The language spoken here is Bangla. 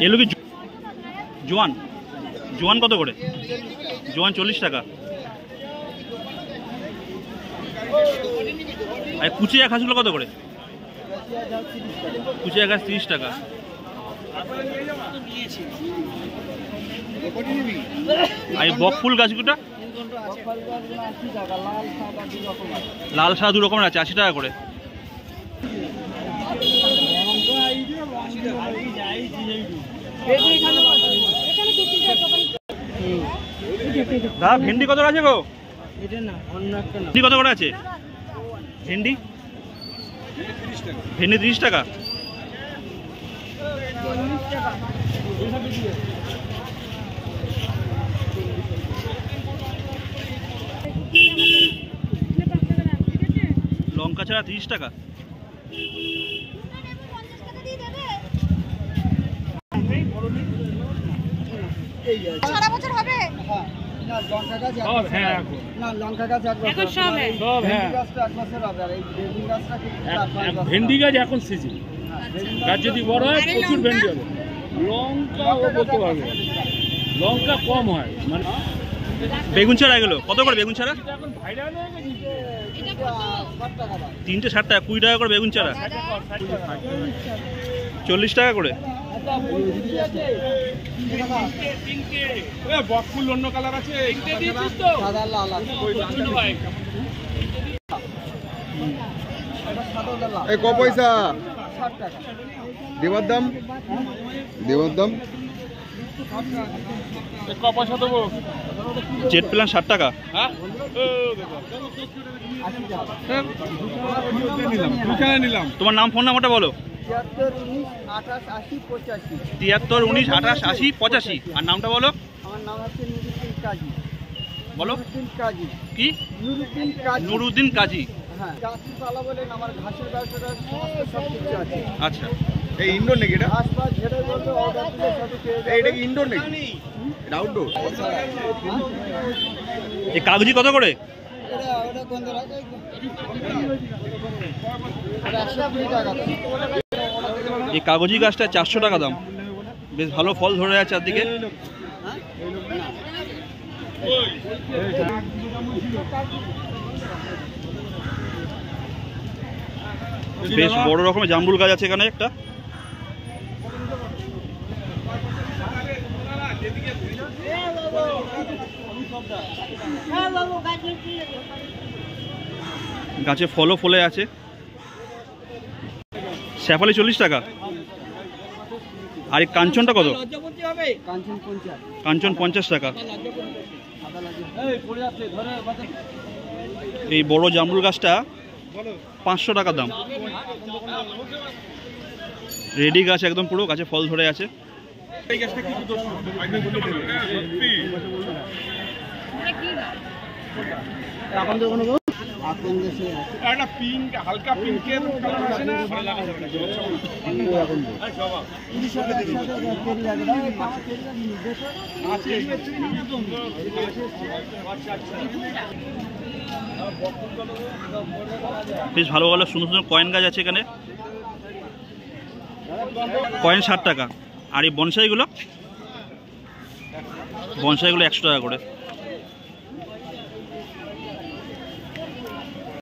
এলো কি জোয়ান? জোয়ান কত করে? জোয়ান 40 টাকা। আর কুচিয়া ঘাসগুলো কত করে? কুচিয়া ঘাস 30 টাকা। আর বকফুল গাছগুলো? লাল সাদা দু রকমের আছে, 80 টাকা করে। দাদা ভেন্ডি কত আছে গো? ভেন্ডি কত করে আছে? ভেন্ডি ভেন্ডি 30 টাকা। লঙ্কা ছাড়া 30 টাকা। সারা বছর হবে? না লঙ্কা গাছ সব, হ্যাঁ না লঙ্কা গাছ এক বছর সব, হ্যাঁ গাছটা এক বছর হবে। আর এই বেগুন গাছটা কি ভেন্ডি গাছ এখন সিজন, গাছ যদি বড় হয় প্রচুর ভেন্ডি হবে। লঙ্কা ও কত হবে? লঙ্কা কম হয় মানে। বেগুন ছাড়া এগুলো কত করে? বেগুন ছাড়া এখন ভাইরাল হয়ে গেছে। তিনটে 60 টাকা। 20 টাকা করে বেগুন ছাড়া। 40 টাকা করে। বকফুল অন্য কালার আছে, সাদা লাল আছে। এই ক পয়সা 60 টাকা। দেবার দাম? দেবার দাম ক পয়সা দেবো? জেট প্ল্যান 60 টাকা। হ্যাঁ নিলাম। তোমার নাম, ফোন নাম্বারটা বলো। 73 19 28 85 85। 73 19 28 80 85। আর নামটা বলো। আমার নাম হচ্ছে নুরুদ্দিন কাজী। বলো। নুরুদ্দিন কাজী। কি? নুরুদ্দিন কাজী। নুরুদ্দিন কাজী। হ্যাঁ গাছপালা বলেন, আমার ঘাসের ব্যবসাটা সমস্ত সব কিছু আছে। আচ্ছা, এই ইনডোর নাকি এটা? ঘাস বা ঝেড়ে বলতে অর্ডার দিলে সবই পেয়ে যাবে। এটা কি ইনডোর নাকি? এটা আউটডোর? এই কাগজি কত করে? ওটা কোন আছে? এটা 120 টাকা। এই কাগজি গাছটা 400 টাকা দাম। বেশ ভালো ফল ধরে আছে চারদিকে। বেশ বড় রকমের জামরুল গাছ আছে এখানে একটা। গাছে ফলও ফলে আছে। শ্যাফালি 40 টাকা। আর এই কাঞ্চনটা কত? কাঞ্চন 50 টাকা। এই বড় জামরুল গাছটা 500 টাকা দাম। রেডি গাছ একদম, পুরো গাছে ফল ধরে আছে। এখন তো কোনো এখন দেশে একটা পিঙ্ক, হালকা পিঙ্কের কালার আছে না? বেশ ভালো ভালো সুন্দর সুন্দর কয়েন গাছ আছে এখানে। কয়েন 60 টাকা। আর এই বনসাইগুলো 100 টাকা করে।